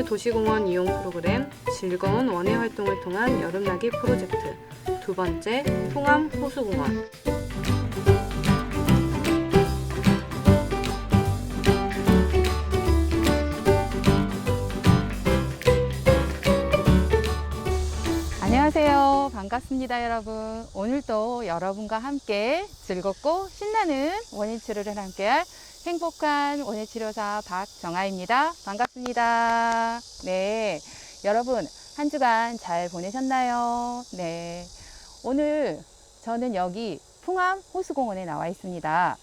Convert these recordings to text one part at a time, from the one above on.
도시공원 이용 프로그램 즐거운 원예 활동을 통한 여름나기 프로젝트 두 번째 통암 호수공원. 안녕하세요. 반갑습니다, 여러분. 오늘도 여러분과 함께 즐겁고 신나는 원예치료를 함께할 행복한 원예치료사 박정아입니다. 반갑습니다. 네, 여러분 한 주간 잘 보내셨나요? 네, 오늘 저는 여기 통암 호수공원에 나와 있습니다.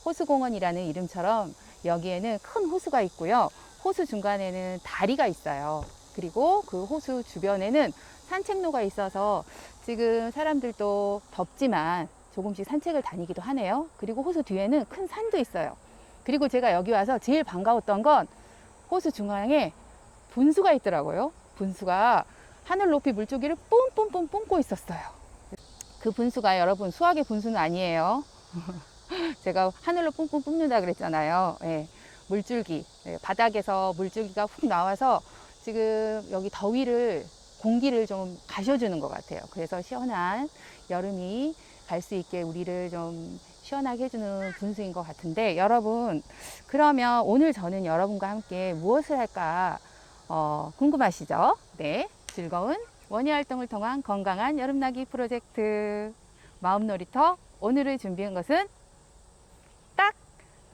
호수공원이라는 이름처럼 여기에는 큰 호수가 있고요. 호수 중간에는 다리가 있어요. 그리고 그 호수 주변에는 산책로가 있어서 지금 사람들도 덥지만 조금씩 산책을 다니기도 하네요. 그리고 호수 뒤에는 큰 산도 있어요. 그리고 제가 여기 와서 제일 반가웠던 건 호수 중앙에 분수가 있더라고요. 분수가 하늘 높이 물줄기를 뿜뿜뿜 뿜고 있었어요. 그 분수가 여러분 수학의 분수는 아니에요. 제가 하늘로 뿜뿜 뿜는다 그랬잖아요. 네, 물줄기, 바닥에서 물줄기가 훅 나와서 지금 여기 더위를 공기를 좀 가셔주는 것 같아요. 그래서 시원한 여름이 갈 수 있게 우리를 좀 시원하게 해주는 분수인 것 같은데, 여러분 그러면 오늘 저는 여러분과 함께 무엇을 할까 궁금하시죠? 네, 즐거운 원예 활동을 통한 건강한 여름나기 프로젝트 마음놀이터. 오늘을 준비한 것은 딱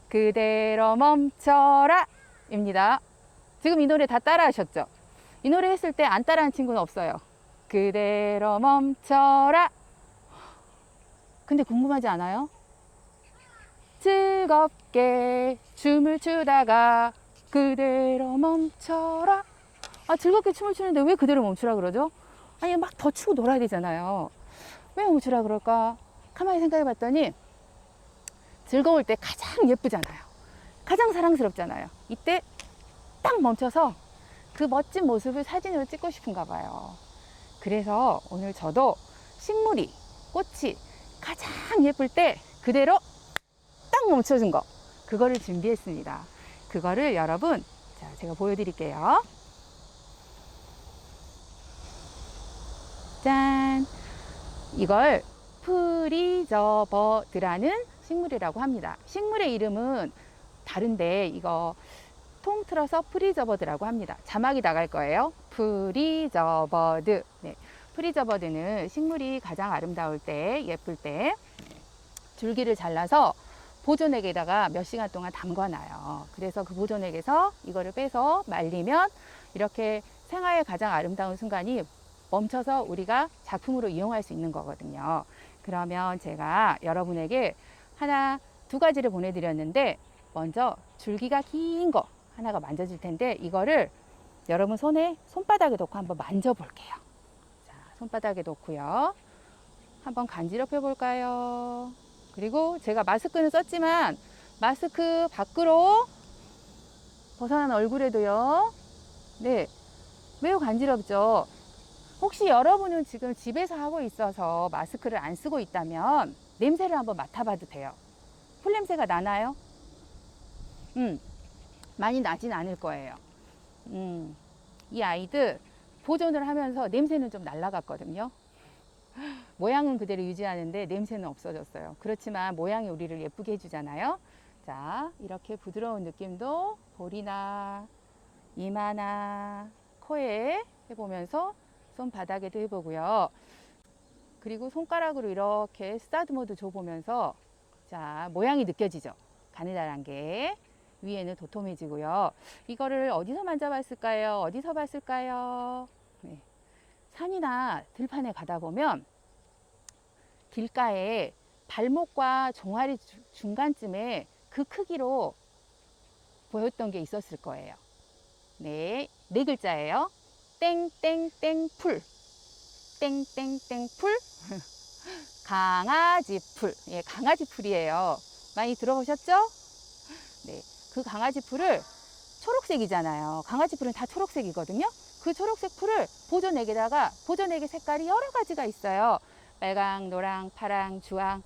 그대로 멈춰라 입니다. 지금 이 노래 다 따라 하셨죠? 이 노래 했을 때 안 따라한 친구는 없어요. 그대로 멈춰라. 근데 궁금하지 않아요? 즐겁게 춤을 추다가 그대로 멈춰라. 아, 즐겁게 춤을 추는데 왜 그대로 멈추라 그러죠? 아니, 막 더 추고 놀아야 되잖아요. 왜 멈추라 그럴까? 가만히 생각해 봤더니 즐거울 때 가장 예쁘잖아요. 가장 사랑스럽잖아요. 이때 딱 멈춰서 그 멋진 모습을 사진으로 찍고 싶은가 봐요. 그래서 오늘 저도 식물이, 꽃이 가장 예쁠 때 그대로 딱 멈춰준 거, 그거를 준비했습니다. 그거를 여러분, 자, 제가 보여드릴게요. 짠! 이걸 프리저버드라는 식물이라고 합니다. 식물의 이름은 다른데 이거 통틀어서 프리저버드라고 합니다. 자막이 나갈 거예요. 프리저버드. 네, 프리저버드는 식물이 가장 아름다울 때, 예쁠 때 줄기를 잘라서 보존액에다가 몇 시간 동안 담궈놔요. 그래서 그 보존액에서 이거를 빼서 말리면 이렇게 생화의 가장 아름다운 순간이 멈춰서 우리가 작품으로 이용할 수 있는 거거든요. 그러면 제가 여러분에게 두 가지를 보내드렸는데, 먼저 줄기가 긴 거 하나가 만져질 텐데, 이거를 여러분 손바닥에 놓고 한번 만져볼게요. 자, 손바닥에 놓고요. 한번 간지럽혀 볼까요? 그리고 제가 마스크는 썼지만 마스크 밖으로 벗어난 얼굴에도요. 네, 매우 간지럽죠? 혹시 여러분은 지금 집에서 하고 있어서 마스크를 안 쓰고 있다면 냄새를 한번 맡아봐도 돼요. 풀냄새가 나나요? 많이 나진 않을 거예요. 이 아이들 보존을 하면서 냄새는 좀 날아갔거든요. 모양은 그대로 유지하는데 냄새는 없어졌어요. 그렇지만 모양이 우리를 예쁘게 해주잖아요. 자, 이렇게 부드러운 느낌도 볼이나 이마나 코에 해보면서 손바닥에도 해보고요. 그리고 손가락으로 이렇게 쓰다듬어도 줘보면서, 자, 모양이 느껴지죠? 가느다란 게. 위에는 도톰해지고요. 이거를 어디서 만져봤을까요? 어디서 봤을까요? 네. 산이나 들판에 가다 보면 길가에 발목과 종아리 중간쯤에 그 크기로 보였던 게 있었을 거예요. 네, 네 글자예요. 땡땡땡풀. 땡땡땡풀. 강아지풀. 예, 강아지풀이에요. 많이 들어보셨죠? 네, 그 강아지 풀을 초록색이잖아요. 강아지 풀은 다 초록색이거든요. 그 초록색 풀을 보존액에다가, 보존액의 색깔이 여러 가지가 있어요. 빨강, 노랑, 파랑, 주황,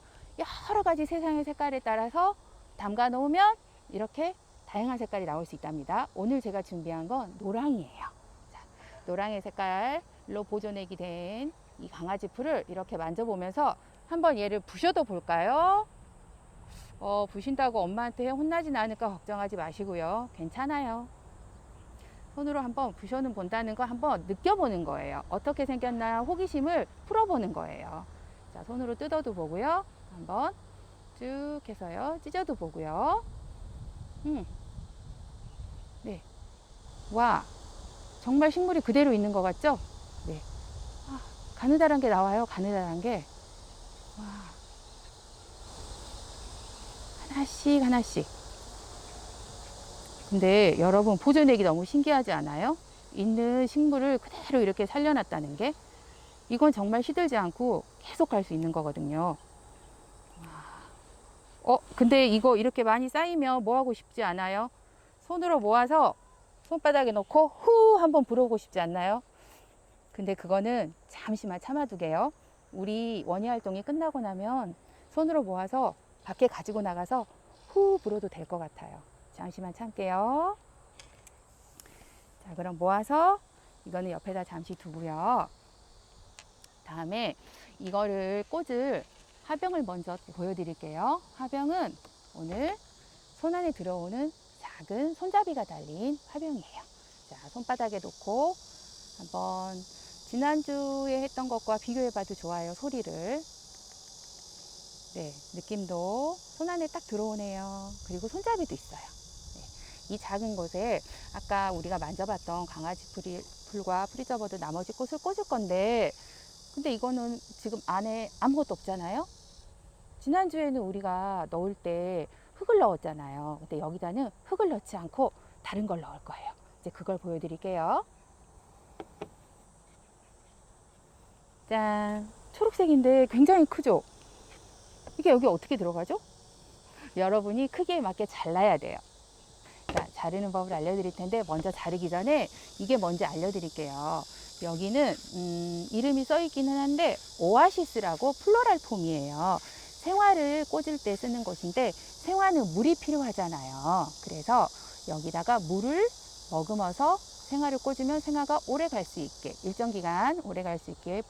여러 가지 세상의 색깔에 따라서 담가 놓으면 이렇게 다양한 색깔이 나올 수 있답니다. 오늘 제가 준비한 건 노랑이에요. 자, 노랑의 색깔로 보존액이 된 이 강아지 풀을 이렇게 만져보면서 한번 얘를 부셔도 볼까요? 부신다고 엄마한테 혼나진 않을까 걱정하지 마시고요. 괜찮아요. 손으로 한번 부셔는 본다는 거 한번 느껴보는 거예요. 어떻게 생겼나 호기심을 풀어보는 거예요. 자, 손으로 뜯어도 보고요. 한번 쭉 해서요. 찢어도 보고요. 네. 와, 정말 식물이 그대로 있는 것 같죠? 네. 가느다란 게 나와요. 가느다란 게. 와. 하나씩 하나씩. 근데 여러분 보존액이 너무 신기하지 않아요? 있는 식물을 그대로 이렇게 살려놨다는 게 이건 정말 시들지 않고 계속 갈 수 있는 거거든요. 근데 이거 이렇게 많이 쌓이면 뭐 하고 싶지 않아요? 손으로 모아서 손바닥에 놓고 후 한번 불어오고 싶지 않나요? 근데 그거는 잠시만 참아두게요. 우리 원예 활동이 끝나고 나면 손으로 모아서 밖에 가지고 나가서 후 불어도 될 것 같아요. 잠시만 참게요. 자, 그럼 모아서 이거는 옆에다 잠시 두고요. 다음에 이거를 꽂을 화병을 먼저 보여드릴게요. 화병은 오늘 손 안에 들어오는 작은 손잡이가 달린 화병이에요. 자, 손바닥에 놓고 한번 지난주에 했던 것과 비교해봐도 좋아요. 소리를. 네, 느낌도 손 안에 딱 들어오네요. 그리고 손잡이도 있어요. 네, 이 작은 곳에 아까 우리가 만져봤던 강아지 풀과 프리저버드 나머지 꽃을 꽂을 건데 근데 이거는 지금 안에 아무것도 없잖아요. 지난주에는 우리가 넣을 때 흙을 넣었잖아요. 근데 여기다는 흙을 넣지 않고 다른 걸 넣을 거예요. 이제 그걸 보여드릴게요. 짠! 초록색인데 굉장히 크죠? 이게 여기 어떻게 들어가죠? 여러분이 크기에 맞게 잘라야 돼요. 자, 자르는 법을 알려드릴 텐데 먼저 자르기 전에 이게 뭔지 알려드릴게요. 여기는 이름이 써 있기는 한데 오아시스라고 플로랄 폼이에요. 생화를 꽂을 때 쓰는 곳인데 생화는 물이 필요하잖아요. 그래서 여기다가 물을 머금어서 생화를 꽂으면 생화가 오래 갈 수 있게 일정 기간 오래 갈 수 있게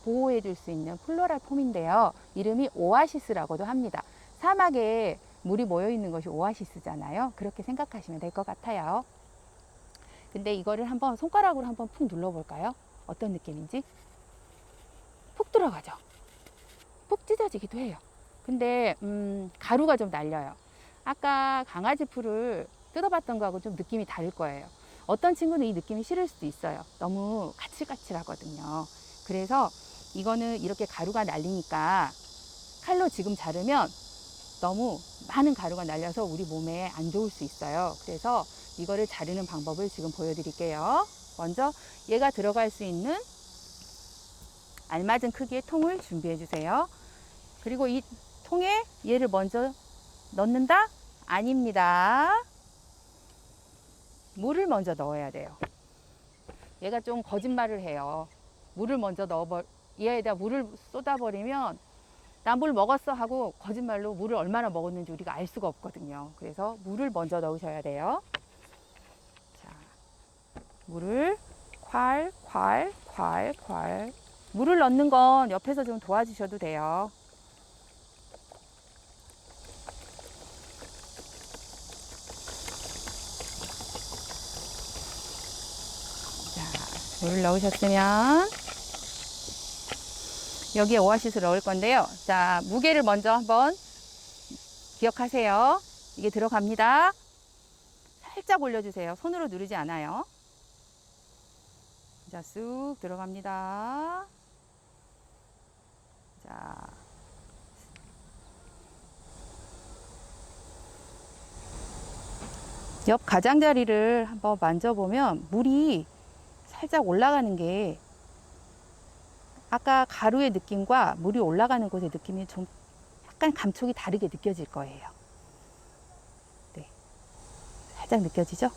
보호해 줄 수 있는 플로랄 폼인데요. 이름이 오아시스라고도 합니다. 사막에 물이 모여 있는 것이 오아시스잖아요. 그렇게 생각하시면 될 것 같아요. 근데 이거를 한번 손가락으로 한번 푹 눌러볼까요? 어떤 느낌인지? 푹 들어가죠? 푹 찢어지기도 해요. 근데 가루가 좀 날려요. 아까 강아지 풀을 뜯어봤던 거하고 좀 느낌이 다를 거예요. 어떤 친구는 이 느낌이 싫을 수도 있어요. 너무 까칠까칠하거든요. 그래서 이거는 이렇게 가루가 날리니까 칼로 지금 자르면 너무 많은 가루가 날려서 우리 몸에 안 좋을 수 있어요. 그래서 이거를 자르는 방법을 지금 보여드릴게요. 먼저 얘가 들어갈 수 있는 알맞은 크기의 통을 준비해 주세요. 그리고 이 통에 얘를 먼저 넣는다? 아닙니다. 물을 먼저 넣어야 돼요. 얘가 좀 거짓말을 해요. 물을 먼저 얘에다 물을 쏟아버리면 나 물 먹었어 하고 거짓말로 물을 얼마나 먹었는지 우리가 알 수가 없거든요. 그래서 물을 먼저 넣으셔야 돼요. 자, 물을 콸. 물을 넣는 건 옆에서 좀 도와주셔도 돼요. 자, 물을 넣으셨으면 여기에 오아시스 넣을 건데요. 자, 무게를 먼저 한번 기억하세요. 이게 들어갑니다. 살짝 올려주세요. 손으로 누르지 않아요. 자, 쑥 들어갑니다. 자, 옆 가장자리를 한번 만져보면 물이 살짝 올라가는 게 아까 가루의 느낌과 물이 올라가는 곳의 느낌이 좀 약간 감촉이 다르게 느껴질 거예요. 네, 살짝 느껴지죠?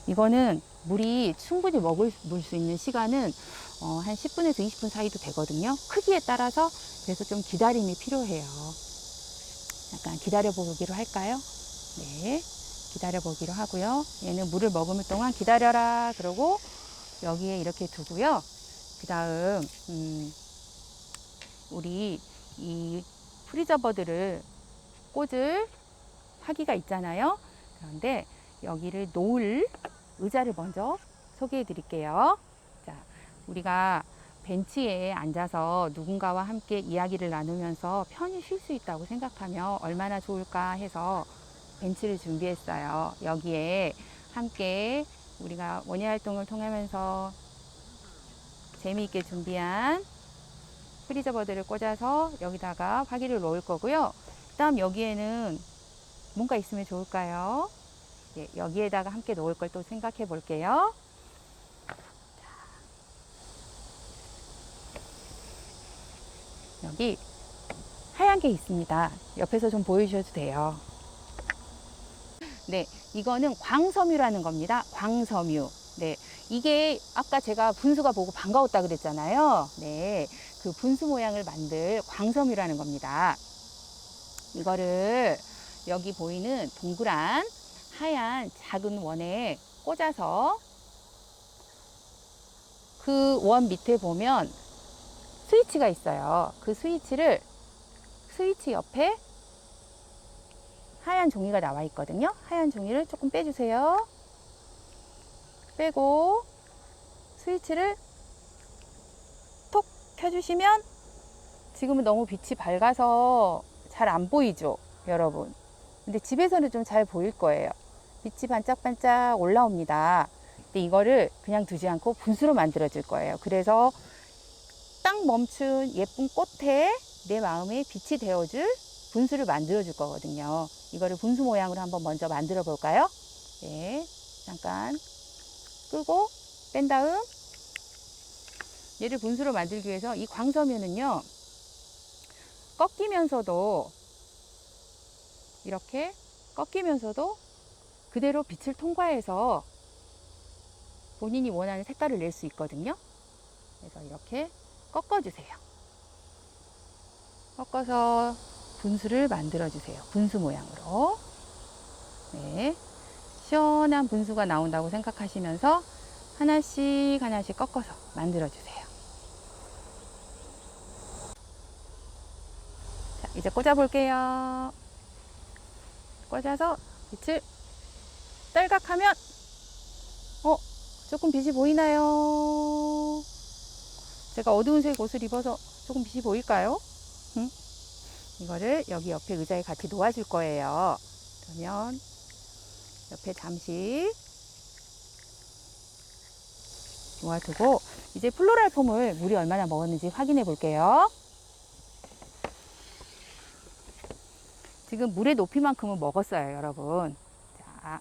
이거는 물이 충분히 먹을 수 있는 시간은 한 10분에서 20분 사이도 되거든요. 크기에 따라서 그래서 좀 기다림이 필요해요. 약간 기다려 보기로 할까요? 네, 기다려 보기로 하고요. 얘는 물을 머금을 동안 기다려라 그러고 여기에 이렇게 두고요. 그 다음 우리 이 프리저버들을 꽂을 화기가 있잖아요. 그런데 여기를 놓을 의자를 먼저 소개해 드릴게요. 자, 우리가 벤치에 앉아서 누군가와 함께 이야기를 나누면서 편히 쉴 수 있다고 생각하면 얼마나 좋을까 해서 벤치를 준비했어요. 여기에 함께 우리가 원예 활동을 통하면서 재미있게 준비한 프리저버들을 꽂아서 여기다가 화기를 놓을 거고요. 그다음 여기에는 뭔가 있으면 좋을까요? 네, 여기에다가 함께 놓을 걸 또 생각해 볼게요. 여기 하얀 게 있습니다. 옆에서 좀 보여주셔도 돼요. 네, 이거는 광섬유라는 겁니다. 광섬유. 네, 이게 아까 제가 분수가 보고 반가웠다 그랬잖아요. 네, 그 분수 모양을 만들 광섬유라는 겁니다. 이거를 여기 보이는 동그란 하얀 작은 원에 꽂아서 그 원 밑에 보면 스위치가 있어요. 그 스위치를 스위치 옆에 하얀 종이가 나와 있거든요. 하얀 종이를 조금 빼주세요. 빼고 스위치를 톡 켜주시면 지금은 너무 빛이 밝아서 잘 안 보이죠, 여러분. 근데 집에서는 좀 잘 보일 거예요. 빛이 반짝반짝 올라옵니다. 근데 이거를 그냥 두지 않고 분수로 만들어 줄 거예요. 그래서 딱 멈춘 예쁜 꽃에 내 마음에 빛이 되어줄 분수를 만들어 줄 거거든요. 이거를 분수 모양으로 한번 먼저 만들어 볼까요? 네, 잠깐 끄고 뺀 다음 얘를 분수로 만들기 위해서 이 광섬유는요, 꺾이면서도 이렇게 꺾이면서도 그대로 빛을 통과해서 본인이 원하는 색깔을 낼 수 있거든요. 그래서 이렇게 꺾어주세요. 꺾어서 분수를 만들어 주세요. 분수 모양으로. 네, 시원한 분수가 나온다고 생각하시면서 하나씩 하나씩 꺾어서 만들어 주세요. 자, 이제 꽂아 볼게요. 꽂아서 빛을 딸각하면 조금 빛이 보이나요? 제가 어두운색 옷을 입어서 조금 빛이 보일까요? 이거를 여기 옆에 의자에 같이 놓아줄 거예요. 그러면 옆에 잠시 놓아두고 이제 플로랄 폼을 물이 얼마나 먹었는지 확인해 볼게요. 지금 물의 높이만큼은 먹었어요, 여러분. 자,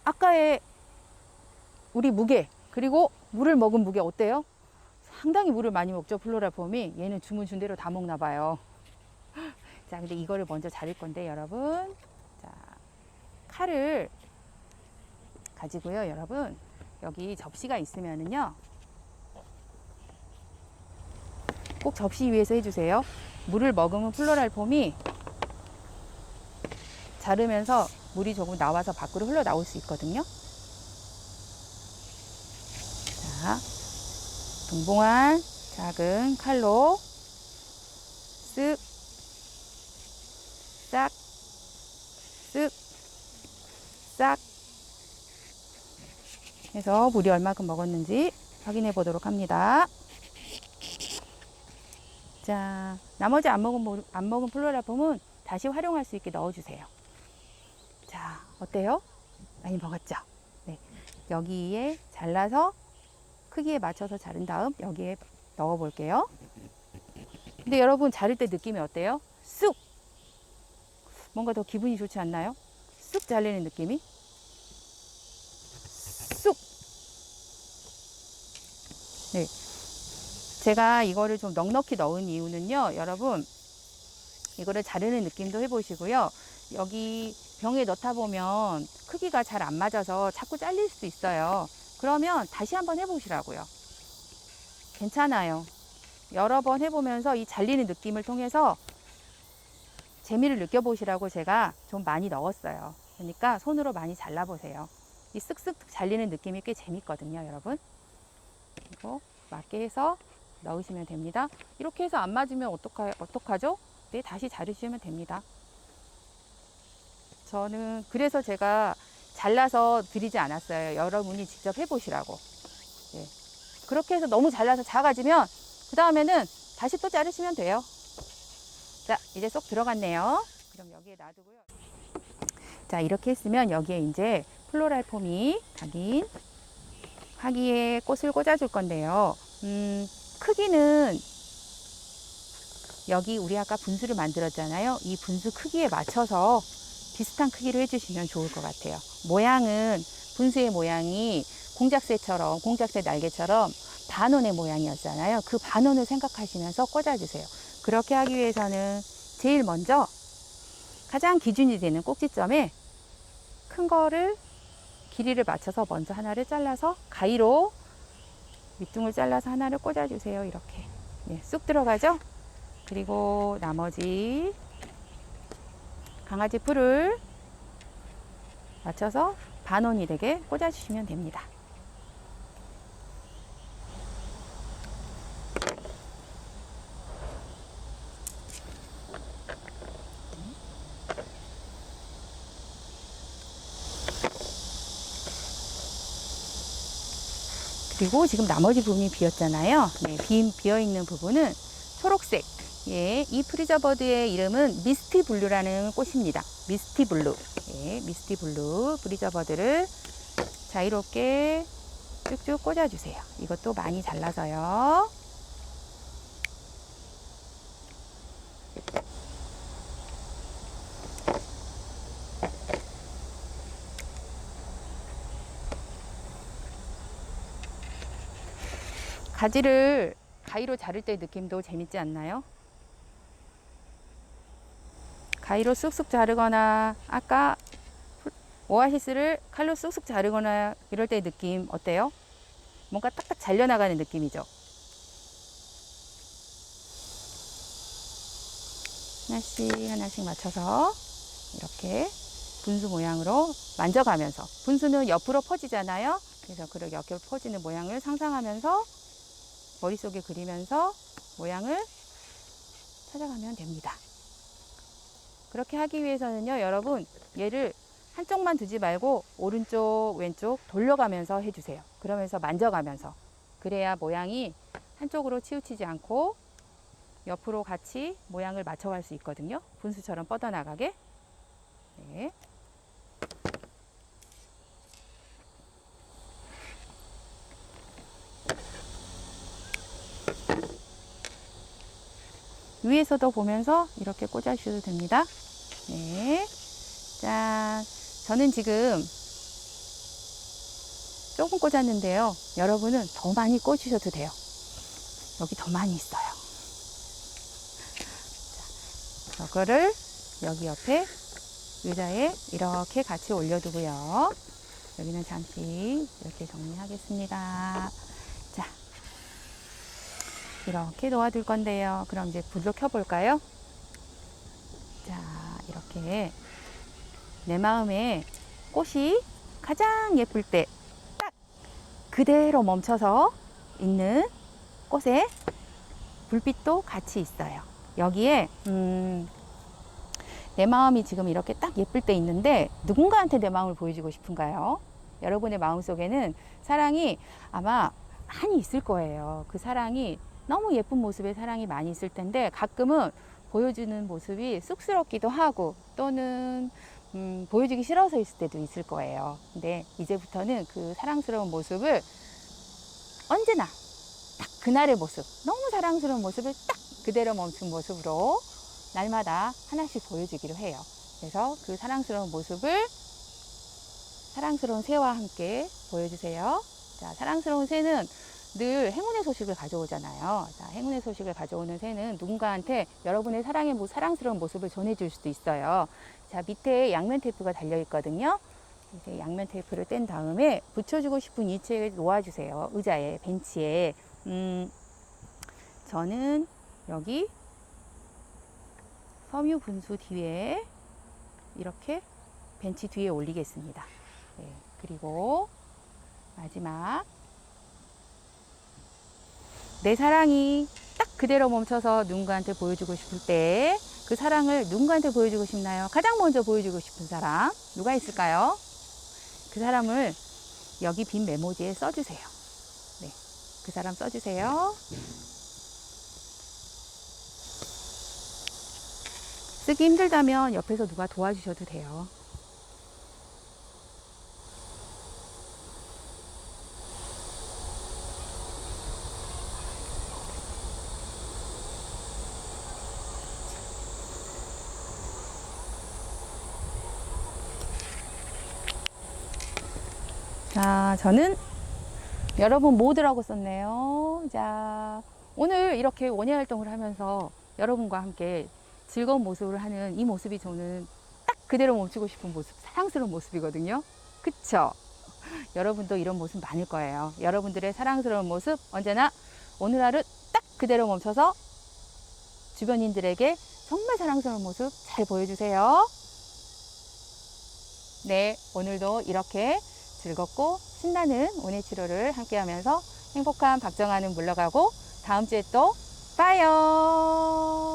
아까의 우리 무게 그리고 물을 먹은 무게 어때요? 상당히 물을 많이 먹죠, 플로랄 폼이. 얘는 주문 준 대로 다 먹나 봐요. 자, 근데 이거를 먼저 자를 건데 여러분, 자, 칼을 가지고요, 여러분. 여기 접시가 있으면은요, 꼭 접시 위에서 해주세요. 물을 머금은 플로랄 폼이 자르면서 물이 조금 나와서 밖으로 흘러나올 수 있거든요. 자, 동봉한 작은 칼로 쓱, 싹, 쓱, 싹 해서 물이 얼마큼 먹었는지 확인해 보도록 합니다. 자, 나머지 안 먹은 플로랄 폼은 다시 활용할 수 있게 넣어주세요. 자, 어때요? 많이 먹었죠? 네, 여기에 잘라서 크기에 맞춰서 자른 다음 여기에 넣어 볼게요. 근데 여러분 자를 때 느낌이 어때요? 쑥! 뭔가 더 기분이 좋지 않나요? 쑥 잘리는 느낌이? 쑥! 네, 제가 이거를 좀 넉넉히 넣은 이유는요, 여러분, 이거를 자르는 느낌도 해보시고요. 여기 병에 넣다 보면 크기가 잘 안 맞아서 자꾸 잘릴 수도 있어요. 그러면 다시 한번 해보시라고요. 괜찮아요. 여러 번 해보면서 이 잘리는 느낌을 통해서 재미를 느껴보시라고 제가 좀 많이 넣었어요. 그러니까 손으로 많이 잘라보세요. 이 쓱쓱 잘리는 느낌이 꽤 재밌거든요, 여러분. 그리고 맞게 해서 넣으시면 됩니다. 이렇게 해서 안 맞으면 어떡하죠? 네, 다시 자르시면 됩니다. 저는 그래서 제가 잘라서 드리지 않았어요. 여러분이 직접 해보시라고. 네. 그렇게 해서 너무 잘라서 작아지면 그 다음에는 다시 또 자르시면 돼요. 자, 이제 쏙 들어갔네요. 그럼 여기에 놔두고요. 자, 이렇게 했으면 여기에 이제 플로랄 폼이 박인 화기에 꽃을 꽂아줄 건데요. 크기는 여기 우리 아까 분수를 만들었잖아요. 이 분수 크기에 맞춰서 비슷한 크기로 해주시면 좋을 것 같아요. 모양은 분수의 모양이 공작새 날개처럼 반원의 모양이었잖아요. 그 반원을 생각하시면서 꽂아주세요. 그렇게 하기 위해서는 제일 먼저 가장 기준이 되는 꼭지점에 큰 거를 길이를 맞춰서 먼저 하나를 잘라서 가위로 밑둥을 잘라서 하나를 꽂아주세요. 이렇게 네, 쑥 들어가죠. 그리고 나머지 강아지 뿔을 맞춰서 반원이 되게 꽂아주시면 됩니다. 그리고 지금 나머지 부분이 비었잖아요. 네, 비어있는 부분은 초록색. 예, 이 프리저버드의 이름은 미스티 블루라는 꽃입니다. 미스티 블루. 예, 미스티 블루 프리저버드를 자유롭게 쭉쭉 꽂아주세요. 이것도 많이 잘라서요. 가지를 가위로 자를 때 느낌도 재밌지 않나요? 가위로 쑥쑥 자르거나 아까 오아시스를 칼로 쑥쑥 자르거나 이럴 때 느낌 어때요? 뭔가 딱딱 잘려나가는 느낌이죠. 하나씩 맞춰서 이렇게 분수 모양으로 만져가면서, 분수는 옆으로 퍼지잖아요. 그래서 그 옆으로 퍼지는 모양을 상상하면서 머릿속에 그리면서 모양을 찾아가면 됩니다. 그렇게 하기 위해서는요, 여러분, 얘를 한쪽만 두지 말고 오른쪽 왼쪽 돌려가면서 해주세요. 그러면서 만져가면서, 그래야 모양이 한쪽으로 치우치지 않고 옆으로 같이 모양을 맞춰갈 수 있거든요. 분수처럼 뻗어나가게. 네. 위에서도 보면서 이렇게 꽂아주셔도 됩니다. 네. 짠. 저는 지금 조금 꽂았는데요. 여러분은 더 많이 꽂으셔도 돼요. 여기 더 많이 있어요. 자, 저거를 여기 옆에 의자에 이렇게 같이 올려두고요. 여기는 잠시 이렇게 정리하겠습니다. 자, 이렇게 놓아둘 건데요. 그럼 이제 불로 켜볼까요? 자, 이렇게 내 마음에 꽃이 가장 예쁠 때 딱 그대로 멈춰서 있는 꽃에 불빛도 같이 있어요. 여기에 내 마음이 지금 이렇게 딱 예쁠 때 있는데 누군가한테 내 마음을 보여주고 싶은가요? 여러분의 마음속에는 사랑이 아마 많이 있을 거예요. 그 사랑이 너무 예쁜 모습의 사랑이 많이 있을 텐데 가끔은 보여주는 모습이 쑥스럽기도 하고 또는 보여주기 싫어서 있을 때도 있을 거예요. 근데 이제부터는 그 사랑스러운 모습을 언제나 딱 그날의 모습, 너무 사랑스러운 모습을 딱 그대로 멈춘 모습으로 날마다 하나씩 보여주기로 해요. 그래서 그 사랑스러운 모습을 사랑스러운 새와 함께 보여주세요. 자, 사랑스러운 새는 늘 행운의 소식을 가져오잖아요. 자, 행운의 소식을 가져오는 새는 누군가한테 여러분의 사랑스러운 모습을 전해줄 수도 있어요. 자, 밑에 양면 테이프가 달려 있거든요. 이제 양면 테이프를 뗀 다음에 붙여주고 싶은 위치에 놓아주세요. 의자에, 벤치에. 저는 여기 섬유 분수 뒤에 이렇게 벤치 뒤에 올리겠습니다. 네, 그리고 마지막 내 사랑이 딱 그대로 멈춰서 누군가한테 보여주고 싶을 때 그 사랑을 누군가한테 보여주고 싶나요? 가장 먼저 보여주고 싶은 사람 누가 있을까요? 그 사람을 여기 빈 메모지에 써주세요. 네, 그 사람 써주세요. 쓰기 힘들다면 옆에서 누가 도와주셔도 돼요. 자, 저는 여러분 모두라고 썼네요. 자, 오늘 이렇게 원예 활동을 하면서 여러분과 함께 즐거운 모습을 하는 이 모습이 저는 딱 그대로 멈추고 싶은 모습, 사랑스러운 모습이거든요. 그쵸? 여러분도 이런 모습 많을 거예요. 여러분들의 사랑스러운 모습 언제나 오늘 하루 딱 그대로 멈춰서 주변인들에게 정말 사랑스러운 모습 잘 보여주세요. 네, 오늘도 이렇게 즐겁고 신나는 원예 치료를 함께 하면서 행복한 박정아는 물러가고 다음 주에 또 봐요.